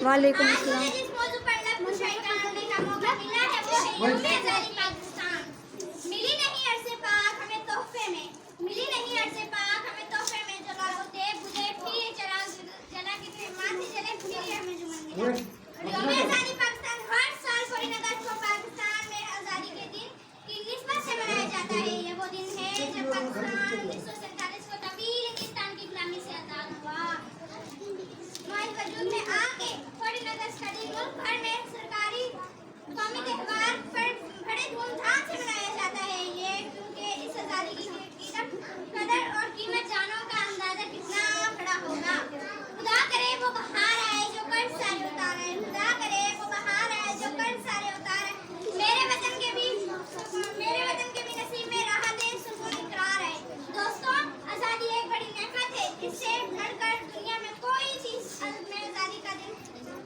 वालेकुम आज अस्सलाम। मुझे जिस मौजू पर लफ्ज़ करने का मौका मिला है वो है यौम आज़ादी पाकिस्तान। मिली नहीं अरसे पाक हमें तोहफे में, मिली नहीं अरसे पाक हमें तोहफे में, जो लालते बुझे फिर चराग जला के फिर माथे जले फिर हमें जुम्मन मिला। यौम आज़ादी पाकिस्तान हर साल 14 अगस्त को पाकिस्तान में आज़ादी के दिन की निस्बत से मनाया जाता है। ये वो दिन है जब पाकिस्तान 1947 को तवील हिंदुस्तान की गुलामी से आज़ाद हुआ। हमारे वजूद में आके 14 अगस्त का दिन मुल्क भर में सरकारी कौमी त्योहार पर बड़े धूमधाम से मनाया जाता है। ये क्योंकि इस आज़ादी की कदर और कीमत जानों का अंदाजा कितना बड़ा होगा। खुदा करे वो बहार आए जो कर्ज सारे उतारे, खुदा करे वो बहार आए जो कर्ज सारे उतारे। मेरे वतन के भी नसीब में राहत सुकून इकरार है। दोस्तों, आज़ादी एक बड़ी नेमत है, इससे बढ़कर दुनिया में कोई चीज में आज़ादी का दिन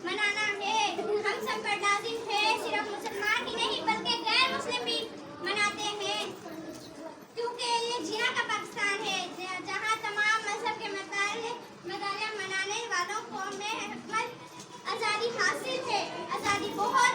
मनाना है हम सब पर लाजिम है। सिर्फ मुसलमान ही नहीं बल्कि गैर मुस्लिम भी मनाते हैं, क्योंकि ये जिया का पाकिस्तान है जहाँ तमाम मजहब के मदारियाँ मनाने वालों को में आज़ादी हासिल है। आज़ादी बहुत